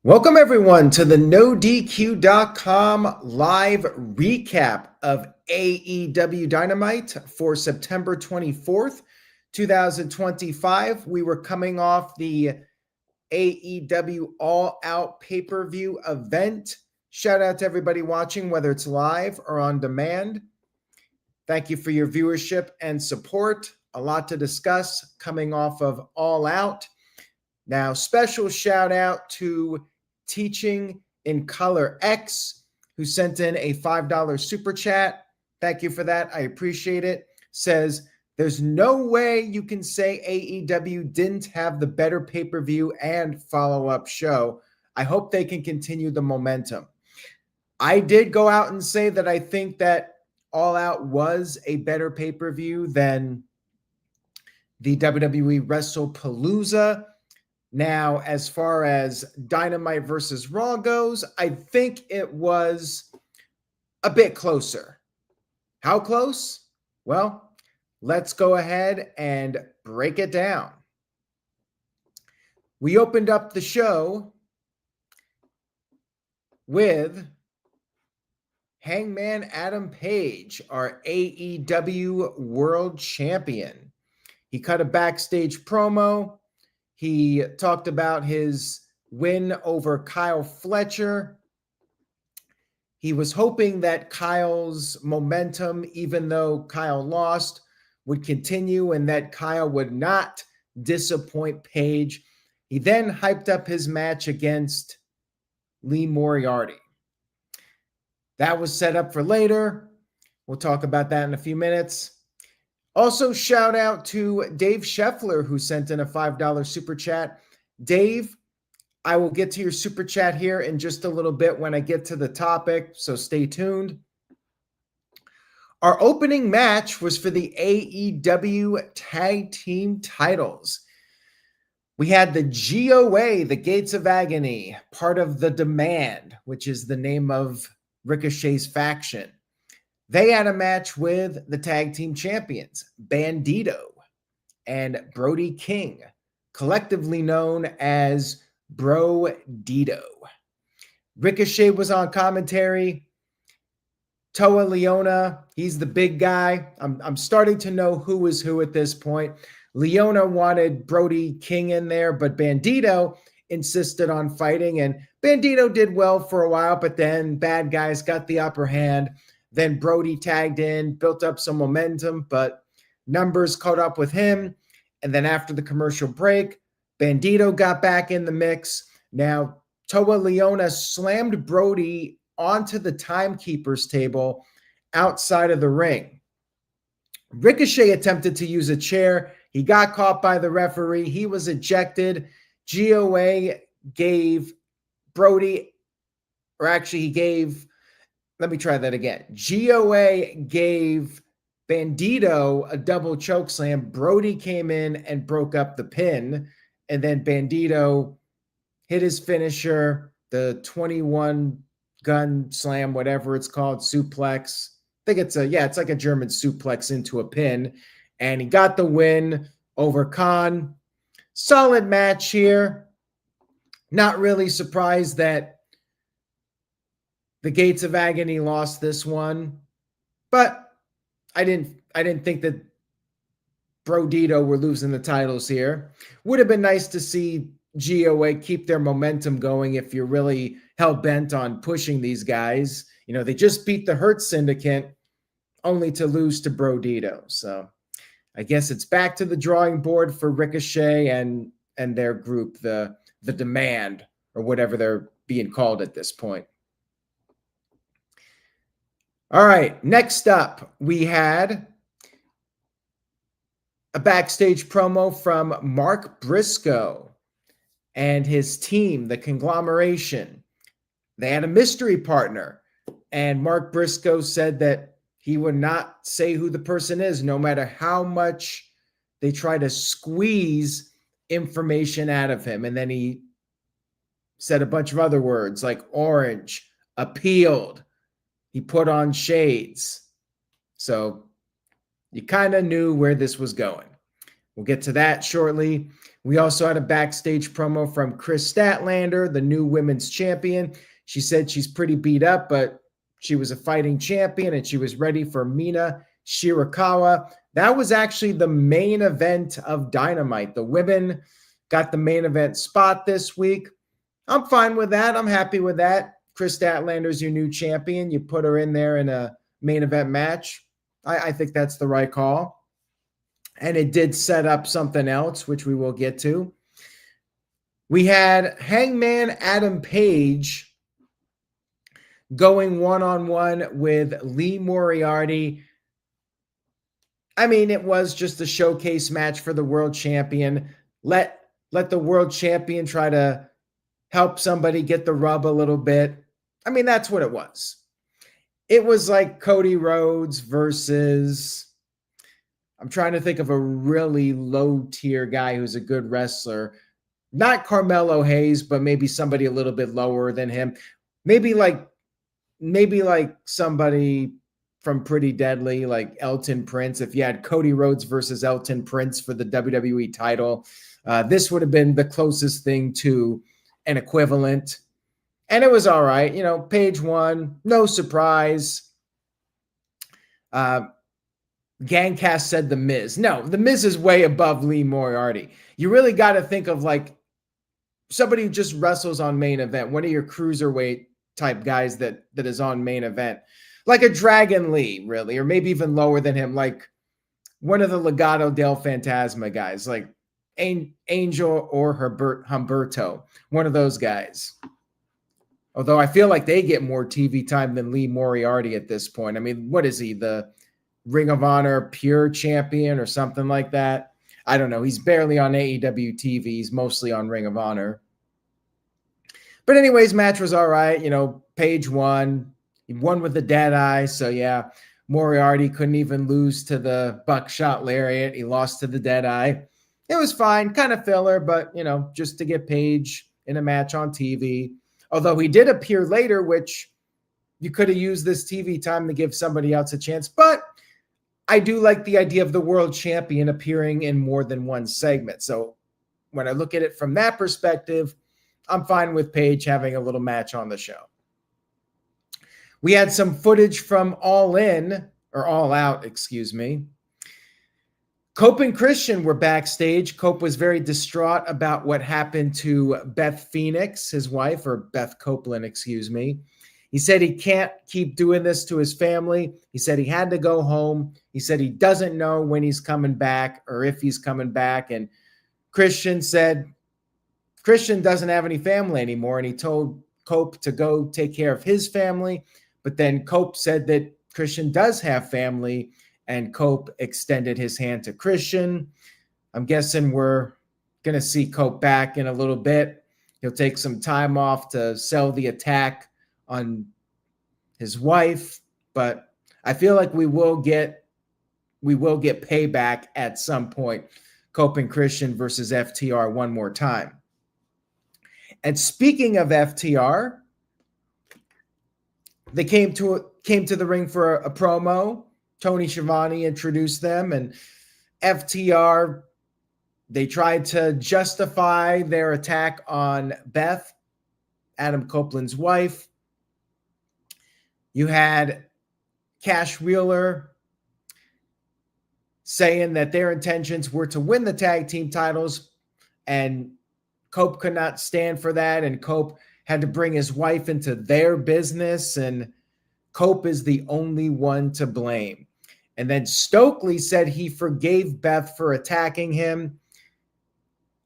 Welcome, everyone, to the NoDQ.com live recap of AEW Dynamite for September 24th, 2025. We were coming off the AEW All Out pay-per-view event. Shout out to everybody watching, whether it's live or on demand. Thank you for your viewership and support. A lot to discuss coming off of All Out. Now, special shout out to Teaching in Color X, who sent in a $5 super chat. Thank you for that. I appreciate it. Says, there's no way you can say AEW didn't have the better pay-per-view and follow-up show. I hope they can continue the momentum. I did go out and say that I think that All Out was a better pay-per-view than the WWE WrestlePalooza. Now, as far as Dynamite versus Raw goes, I think it was a bit closer. How close? Well, let's go ahead and break it down. We opened up the show with Hangman Adam Page, our AEW World Champion. He cut a backstage promo. He talked about his win over Kyle Fletcher. He was hoping that Kyle's momentum, even though Kyle lost, would continue and that Kyle would not disappoint Page. He then hyped up his match against Lee Moriarty. That was set up for later. We'll talk about that in a few minutes. Also, shout out to Dave Scheffler, who sent in a $5 super chat. Dave, I will get to your super chat here in just a little bit when I get to the topic, so stay tuned. Our opening match was for the AEW Tag Team titles. We had the GOA, the Gates of Agony, part of the Demand, which is the name of Ricochet's faction. They had a match with the tag team champions, Bandito and Brody King, collectively known as Bro-Dito. Ricochet was on commentary. Toa Leona, he's the big guy. I'm starting to know who is who at this point. Leona wanted Brody King in there, but Bandito insisted on fighting, and Bandito did well for a while, but then bad guys got the upper hand. Then Brody tagged in, built up some momentum, but numbers caught up with him. And then after the commercial break, Bandito got back in the mix. Now, Toa Leona slammed Brody onto the timekeeper's table outside of the ring. Ricochet attempted to use a chair. He got caught by the referee. He was ejected. GOA gave Brody, or actually he gave, let me try that again. GOA gave Bandito a double choke slam. Brody came in and broke up the pin. And then Bandito hit his finisher, the 21 gun slam, whatever it's called, suplex. I think it's like a German suplex into a pin. And he got the win over Khan. Solid match here. Not really surprised that the Gates of Agony lost this one, but I didn't think that Bro-Dito were losing the titles here. Would have been nice to see GOA keep their momentum going if you're really hell-bent on pushing these guys. You know, they just beat the Hurt Syndicate only to lose to Bro-Dito. So I guess it's back to the drawing board for Ricochet and their group, the Demand, or whatever they're being called at this point. All right, next up, we had a backstage promo from Mark Briscoe and his team, the Conglomeration. They had a mystery partner, and Mark Briscoe said that he would not say who the person is, no matter how much they try to squeeze information out of him. And then he said a bunch of other words like orange, appealed. He put on shades. So you kind of knew where this was going. We'll get to that shortly. We also had a backstage promo from Kris Statlander, the new women's champion. She said she's pretty beat up, but she was a fighting champion and she was ready for Mina Shirakawa. That was actually the main event of Dynamite. The women got the main event spot this week. I'm fine with that. I'm happy with that. Kris Statlander's your new champion. You put her in there in a main event match. I think that's the right call. And it did set up something else, which we will get to. We had Hangman Adam Page going one-on-one with Lee Moriarty. I mean, it was just a showcase match for the world champion. Let the world champion try to help somebody get the rub a little bit. I mean, that's what it was. It was like Cody Rhodes versus, I'm trying to think of a really low-tier guy who's a good wrestler. Not Carmelo Hayes, but maybe somebody a little bit lower than him. Maybe like somebody from Pretty Deadly, like Elton Prince. If you had Cody Rhodes versus Elton Prince for the WWE title, this would have been the closest thing to an equivalent. And it was all right. You know, Page won. No surprise. Gangcast said The Miz. No, The Miz is way above Lee Moriarty. You really got to think of like somebody who just wrestles on main event. One of your cruiserweight type guys that is on main event. Like a Dragon Lee, really. Or maybe even lower than him. Like one of the Legado del Fantasma guys. Like Angel or Humberto. One of those guys. Although I feel like they get more TV time than Lee Moriarty at this point. I mean, what is he? The Ring of Honor Pure Champion or something like that? I don't know. He's barely on AEW TV. He's mostly on Ring of Honor. But anyways, match was all right. You know, Page won. He won with the dead eye. So yeah, Moriarty couldn't even lose to the buckshot lariat. He lost to the dead eye. It was fine. Kind of filler, but, you know, just to get Page in a match on TV. Although he did appear later, which you could have used this TV time to give somebody else a chance. But I do like the idea of the world champion appearing in more than one segment. So when I look at it from that perspective, I'm fine with Page having a little match on the show. We had some footage from All Out, excuse me. Cope and Christian were backstage. Cope was very distraught about what happened to Beth Phoenix, his wife, or Beth Copeland, excuse me. He said he can't keep doing this to his family. He said he had to go home. He said he doesn't know when he's coming back or if he's coming back. And Christian said Christian doesn't have any family anymore. And he told Cope to go take care of his family. But then Cope said that Christian does have family. And Cope extended his hand to Christian. I'm guessing we're going to see Cope back in a little bit. He'll take some time off to sell the attack on his wife. But I feel like we will get payback at some point. Cope and Christian versus FTR one more time. And speaking of FTR, they came to the ring for a promo. Tony Schiavone introduced them, and FTR, they tried to justify their attack on Beth, Adam Copeland's wife. You had Cash Wheeler saying that their intentions were to win the tag team titles, and Cope could not stand for that, and Cope had to bring his wife into their business, and Cope is the only one to blame. And then Stokely said he forgave Beth for attacking him.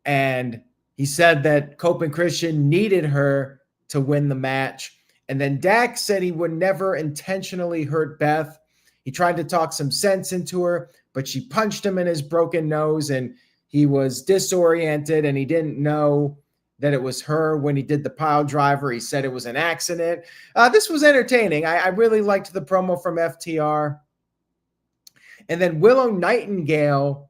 And he said that Cope and Christian needed her to win the match. And then Dax said he would never intentionally hurt Beth. He tried to talk some sense into her, but she punched him in his broken nose and he was disoriented and he didn't know that it was her when he did the pile driver. He said it was an accident. This was entertaining. I really liked the promo from FTR. And then Willow Nightingale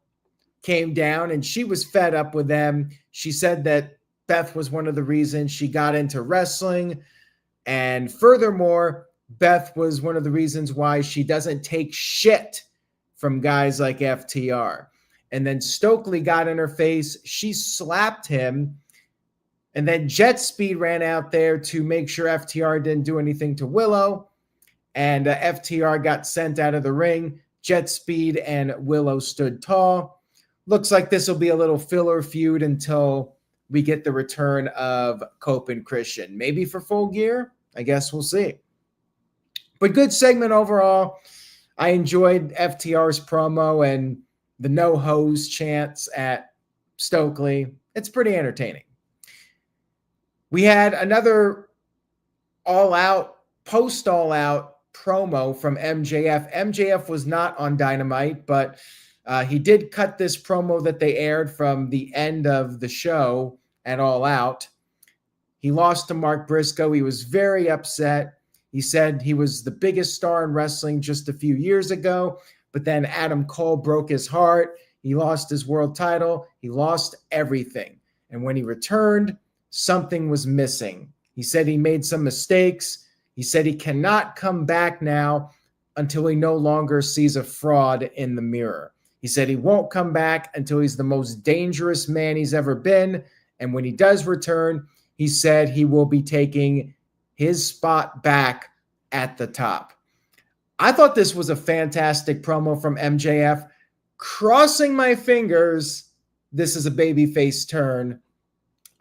came down and she was fed up with them. She said that Beth was one of the reasons she got into wrestling. And furthermore, Beth was one of the reasons why she doesn't take shit from guys like FTR. And then Stokely got in her face. She slapped him. And then Jet Speed ran out there to make sure FTR didn't do anything to Willow. And FTR got sent out of the ring. Jet Speed and Willow stood tall. Looks like this will be a little filler feud until we get the return of Cope and Christian. Maybe for Full Gear? I guess we'll see. But good segment overall. I enjoyed FTR's promo and the no-hose chants at Stokely. It's pretty entertaining. We had another all-out, post-all-out promo from MJF. MJF was not on Dynamite, but he did cut this promo that they aired from the end of the show at All Out. He lost to Mark Briscoe. He was very upset. He said he was the biggest star in wrestling just a few years ago, but then Adam Cole broke his heart. He lost his world title. He lost everything. And when he returned, something was missing. He said he made some mistakes. He said he cannot come back now until he no longer sees a fraud in the mirror. He said he won't come back until he's the most dangerous man he's ever been. And when he does return, he said he will be taking his spot back at the top. I thought this was a fantastic promo from MJF. Crossing my fingers, this is a babyface turn.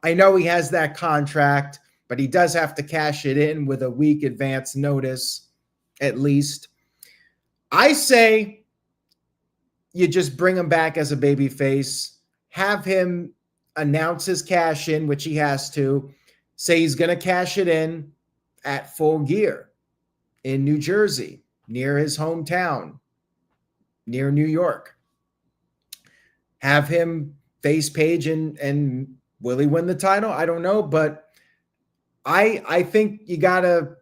I know he has that contract, but he does have to cash it in with a week advance notice, at least. I say you just bring him back as a babyface, have him announce his cash in, which he has to, say he's going to cash it in at Full Gear in New Jersey, near his hometown, near New York. Have him face Page and will he win the title? I don't know, but I think you gotta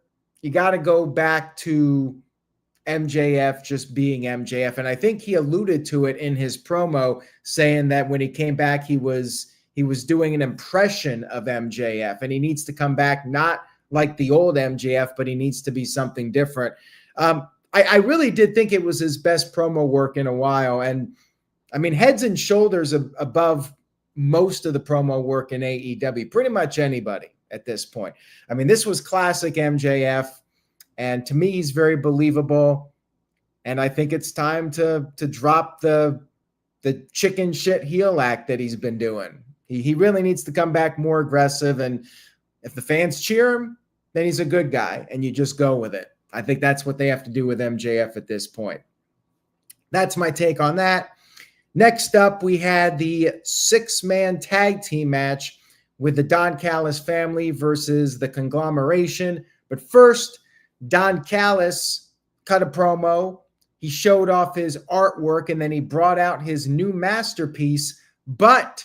go back to MJF just being MJF. And I think he alluded to it in his promo, saying that when he came back, he was doing an impression of MJF, and he needs to come back not like the old MJF, but he needs to be something different. I really did think it was his best promo work in a while. And I mean, heads and shoulders above most of the promo work in AEW, pretty much anybody at this point. I mean, this was classic MJF, and to me, he's very believable. And I think it's time to drop the chicken shit heel act that he's been doing. He really needs to come back more aggressive. And if the fans cheer him, then he's a good guy, and you just go with it. I think that's what they have to do with MJF at this point. That's my take on that. Next up, we had the 6-man tag team match with the Don Callis family versus the Conglomeration. But first, Don Callis cut a promo. He showed off his artwork, and then he brought out his new masterpiece, but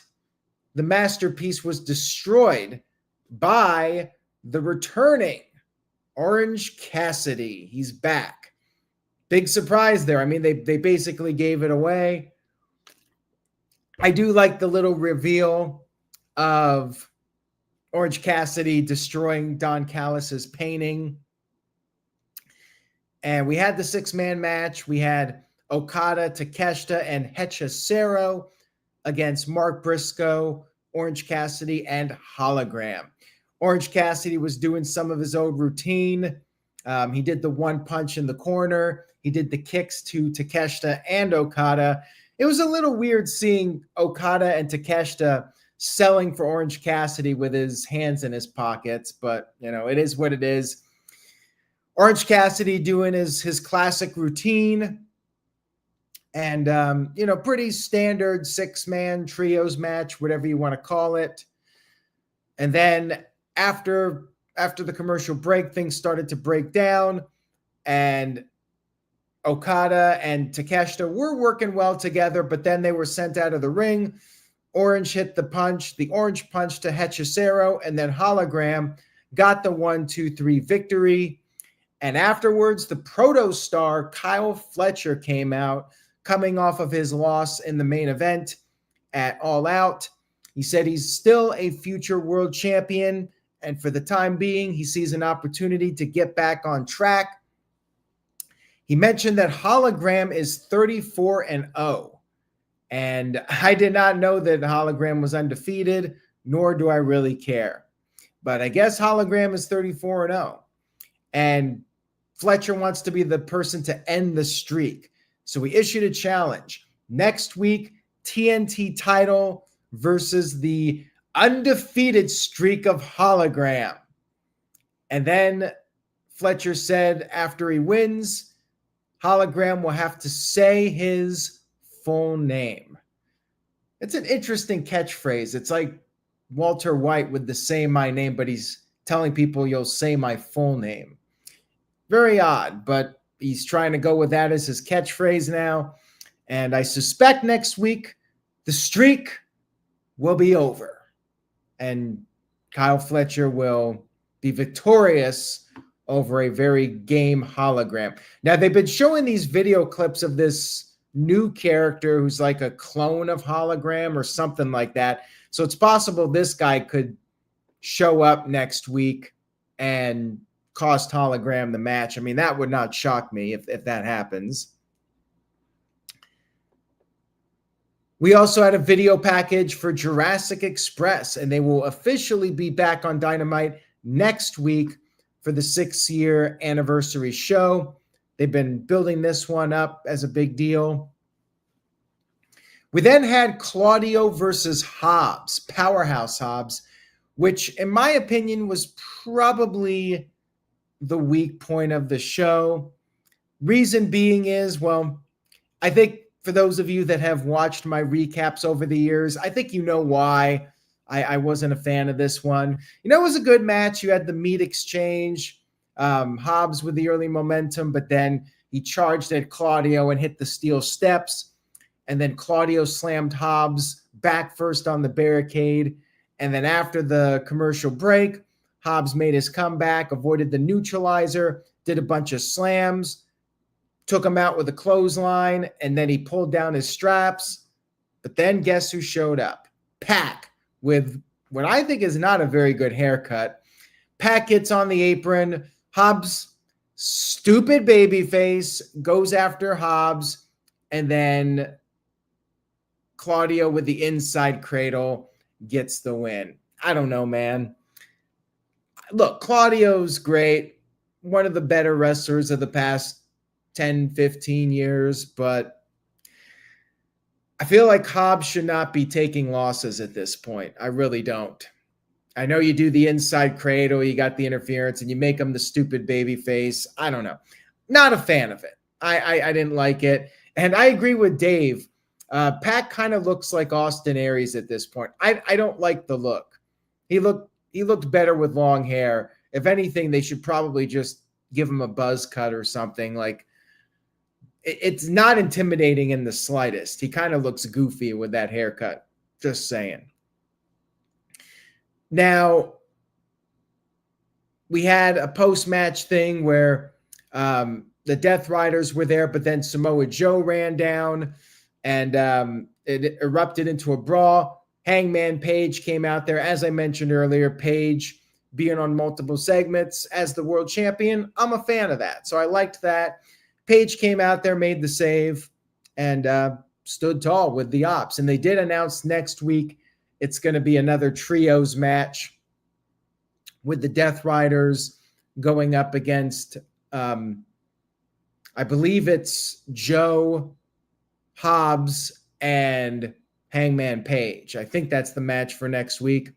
the masterpiece was destroyed by the returning Orange Cassidy. He's back. Big surprise there. I mean, they basically gave it away. I do like the little reveal of Orange Cassidy destroying Don Callis's painting. And we had the 6-man match. We had Okada, Takeshita, and Hechicero against Mark Briscoe, Orange Cassidy, and Hologram. Orange Cassidy was doing some of his old routine. He did the one punch in the corner. He did the kicks to Takeshita and Okada. It was a little weird seeing Okada and Takeshita selling for Orange Cassidy with his hands in his pockets, but, you know, it is what it is. Orange Cassidy doing his classic routine and, pretty standard 6-man trios match, whatever you want to call it. And then after the commercial break, things started to break down, and Okada and Takeshita were working well together, but then they were sent out of the ring. Orange hit the orange punch to Hechicero, and then Hologram got the 1-2-3 victory. And afterwards, the proto-star Kyle Fletcher came out, coming off of his loss in the main event at All Out. He said he's still a future world champion, and for the time being, he sees an opportunity to get back on track. He mentioned that Hologram is 34-0, And I did not know that Hologram was undefeated, nor do I really care. But I guess Hologram is 34-0. And Fletcher wants to be the person to end the streak. So we issued a challenge. Next week, TNT title versus the undefeated streak of Hologram. And then Fletcher said after he wins, Hologram will have to say his full name. It's an interesting catchphrase. It's like Walter White with the say my name, but he's telling people you'll say my full name. Very odd, but he's trying to go with that as his catchphrase now. And I suspect next week the streak will be over and Kyle Fletcher will be victorious over a very game Hologram. Now, they've been showing these video clips of this new character who's like a clone of Hologram or something like that. So it's possible this guy could show up next week and cost Hologram the match. I mean, that would not shock me if that happens. We also had a video package for Jurassic Express, and they will officially be back on Dynamite next week for the 6-year anniversary show. They've been building this one up as a big deal. We then had Claudio versus Hobbs, Powerhouse Hobbs, which in my opinion was probably the weak point of the show. Reason being is, well, I think for those of you that have watched my recaps over the years, I think you know why I wasn't a fan of this one. You know, it was a good match. You had the meat exchange, Hobbs with the early momentum, but then he charged at Claudio and hit the steel steps. And then Claudio slammed Hobbs back first on the barricade. And then after the commercial break, Hobbs made his comeback, avoided the neutralizer, did a bunch of slams, took him out with a clothesline, and then he pulled down his straps. But then guess who showed up? Pac, with what I think is not a very good haircut. Pac gets on the apron. Hobbs, stupid baby face, goes after Hobbs, and then Claudio with the inside cradle gets the win. I don't know, man. Look, Claudio's great. One of the better wrestlers of the past 10, 15 years, but I feel like Hobbs should not be taking losses at this point. I really don't. I know you do the inside cradle, you got the interference, and you make him the stupid baby face. I don't know. Not a fan of it. I didn't like it. And I agree with Dave. Pac kind of looks like Austin Aries at this point. I don't like the look. He looked better with long hair. If anything, they should probably just give him a buzz cut or something. Like, it's not intimidating in the slightest. He kind of looks goofy with that haircut. Just saying. Now, we had a post-match thing where the Death Riders were there, but then Samoa Joe ran down and it erupted into a brawl. Hangman Page came out there. As I mentioned earlier, Page being on multiple segments as the world champion, I'm a fan of that. So I liked that. Page came out there, made the save, and stood tall with the Ops. And they did announce next week it's going to be another trios match with the Death Riders going up against, I believe it's Joe, Hobbs, and Hangman Page. I think that's the match for next week.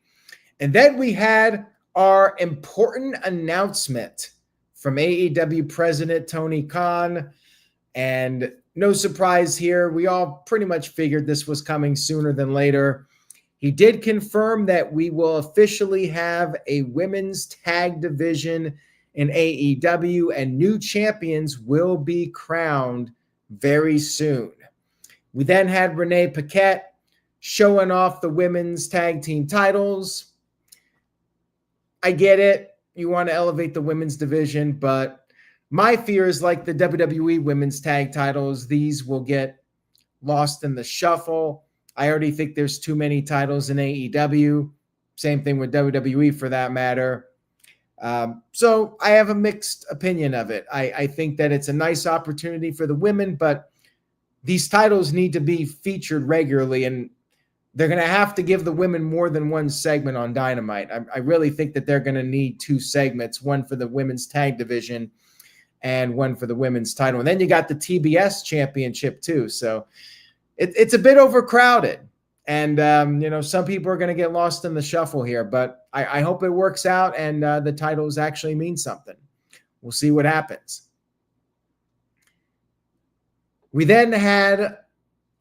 And then we had our important announcement from AEW President Tony Khan. And no surprise here. We all pretty much figured this was coming sooner than later. He did confirm that we will officially have a women's tag division in AEW and new champions will be crowned very soon. We then had Renee Paquette showing off the women's tag team titles. I get it. You want to elevate the women's division, but my fear is like the WWE women's tag titles. These will get lost in the shuffle. I already think there's too many titles in AEW. Same thing with WWE for that matter. So I have a mixed opinion of it. I think that it's a nice opportunity for the women, but these titles need to be featured regularly, and they're going to have to give the women more than one segment on Dynamite. I really think that they're going to need 2 segments, one for the women's tag division and one for the women's title. And then you got the TBS championship too. So it's a bit overcrowded. And, some people are going to get lost in the shuffle here, but I hope it works out and the titles actually mean something. We'll see what happens. We then had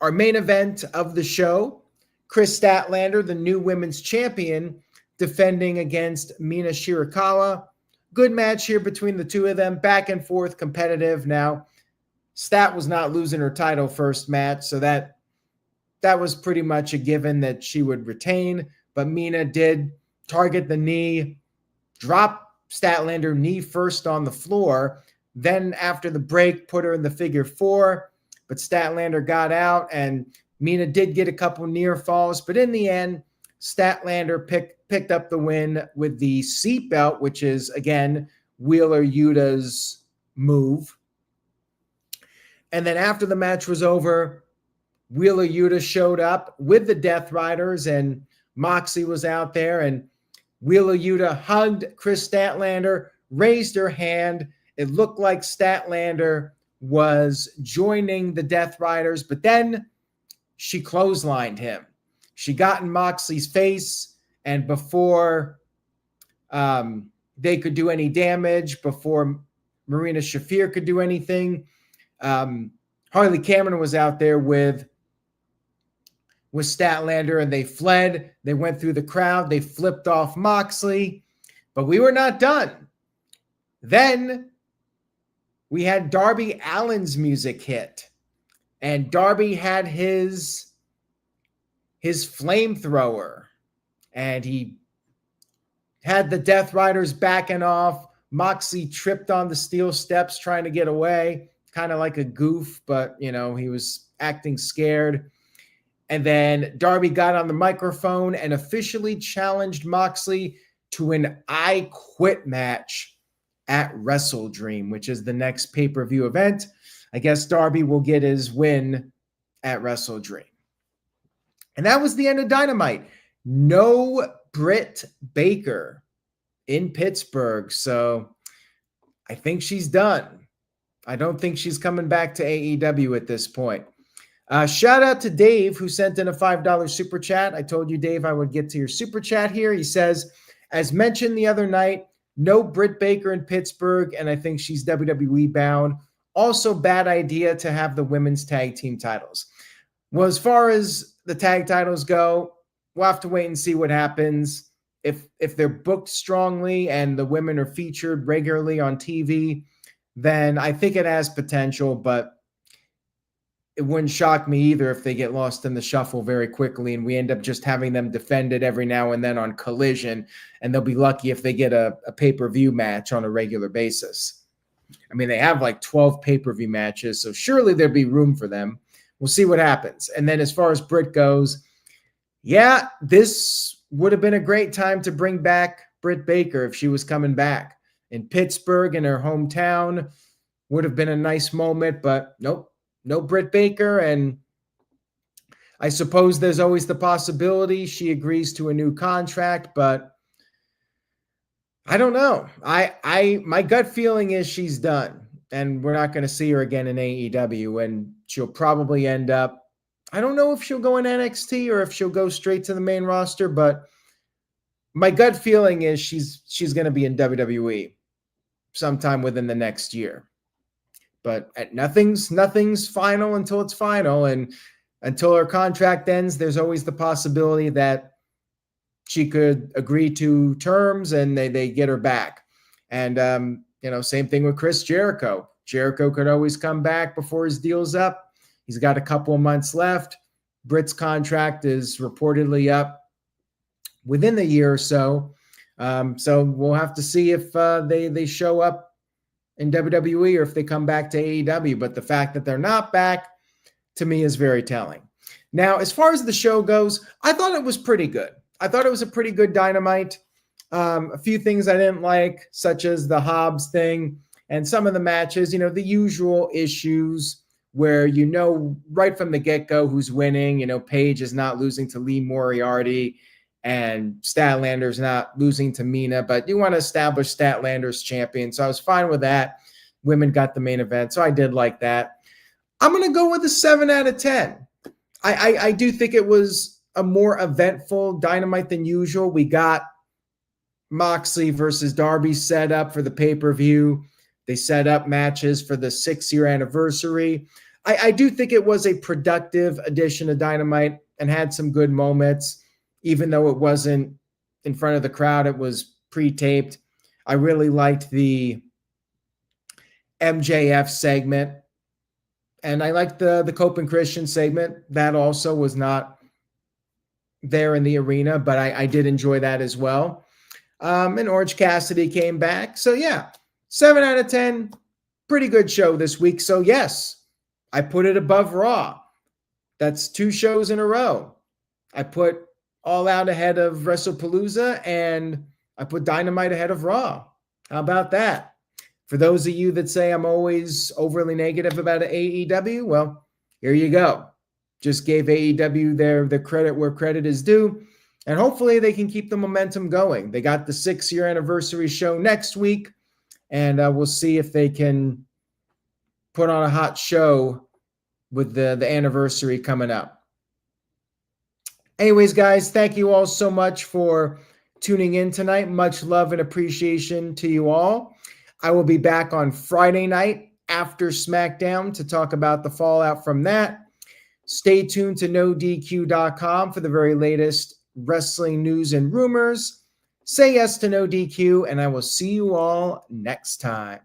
our main event of the show, Kris Statlander, the new women's champion, defending against Mina Shirakawa. Good match here between the two of them, back and forth, competitive. Now, Stat was not losing her title first match, so that was pretty much a given that she would retain. But Mina did target the knee, drop Statlander knee first on the floor. Then after the break, put her in the figure 4. But Statlander got out, and Mina did get a couple near falls. But in the end, Statlander picked up the win with the seatbelt, which is, again, Wheeler Yuta's move. And then after the match was over, Wheeler Yuta showed up with the Death Riders, and Moxie was out there. And Wheeler Yuta hugged Kris Statlander, raised her hand. It looked like Statlander was joining the Death Riders, but then she clotheslined him. She got in Moxley's face, and before they could do any damage, before Marina Shafir could do anything, Harley Cameron was out there with Statlander, and they fled. They went through the crowd. They flipped off Moxley, but we were not done. Then we had Darby Allin's music hit, and Darby had his flamethrower, and he had the Death Riders backing off. Moxley tripped on the steel steps trying to get away, kind of like a goof, but, he was acting scared. And then Darby got on the microphone and officially challenged Moxley to an I Quit match at Wrestle Dream, which is the next pay-per-view event. I guess Darby will get his win at Wrestle Dream. And that was the end of Dynamite. No Britt Baker in Pittsburgh. So I think she's done. I don't think she's coming back to AEW at this point. Shout out to Dave, who sent in a $5 super chat. I told you, Dave, I would get to your super chat here. He says, as mentioned the other night, no Britt Baker in Pittsburgh, and I think she's WWE bound. Also, bad idea to have the women's tag team titles. Well, as far as the tag titles go, we'll have to wait and see what happens. If they're booked strongly and the women are featured regularly on TV, then I think it has potential, but it wouldn't shock me either if they get lost in the shuffle very quickly and we end up just having them defended every now and then on Collision, and they'll be lucky if they get a pay-per-view match on a regular basis. I mean, they have like 12 pay-per-view matches, so surely there'd be room for them. We'll see what happens. And then as far as Britt goes, yeah, this would have been a great time to bring back Britt Baker if she was coming back. In Pittsburgh, in her hometown, would have been a nice moment, but nope. No Britt Baker, and I suppose there's always the possibility she agrees to a new contract, but I don't know. My gut feeling is she's done, and we're not going to see her again in AEW, and she'll probably end up, I don't know if she'll go in NXT or if she'll go straight to the main roster, but my gut feeling is she's going to be in WWE sometime within the next year. But nothing's final until it's final. And until her contract ends, there's always the possibility that she could agree to terms and they get her back. And, same thing with Chris Jericho. Jericho could always come back before his deal's up. He's got a couple of months left. Britt's contract is reportedly up within the year or so. So we'll have to see if they show up in WWE or if they come back to AEW. But the fact that they're not back, to me, is very telling. Now, as far as the show goes, I thought it was pretty good. I thought it was a pretty good Dynamite. A few things I didn't like, such as the Hobbs thing and some of the matches, the usual issues where right from the get-go who's winning. Paige is not losing to Lee Moriarty, and Statlander's not losing to Mina, but you want to establish Statlander's champion. So I was fine with that. Women got the main event, so I did like that. I'm going to go with a 7 out of 10. I do think it was a more eventful Dynamite than usual. We got Moxley versus Darby set up for the pay-per-view. They set up matches for the 6-year anniversary. I do think it was a productive edition of Dynamite and had some good moments, even though it wasn't in front of the crowd. It was pre-taped. I really liked the MJF segment, and I liked the Cope and Christian segment. That also was not there in the arena, but I did enjoy that as well. And Orange Cassidy came back. So yeah, 7 out of 10, pretty good show this week. So yes, I put it above Raw. That's 2 shows in a row. I put All Out ahead of WrestlePalooza, and I put Dynamite ahead of Raw. How about that? For those of you that say I'm always overly negative about AEW, well, here you go. Just gave AEW their credit where credit is due, and hopefully they can keep the momentum going. They got the 6-year anniversary show next week, and we'll see if they can put on a hot show with the anniversary coming up. Anyways, guys, thank you all so much for tuning in tonight. Much love and appreciation to you all. I will be back on Friday night after SmackDown to talk about the fallout from that. Stay tuned to NoDQ.com for the very latest wrestling news and rumors. Say yes to No DQ, and I will see you all next time.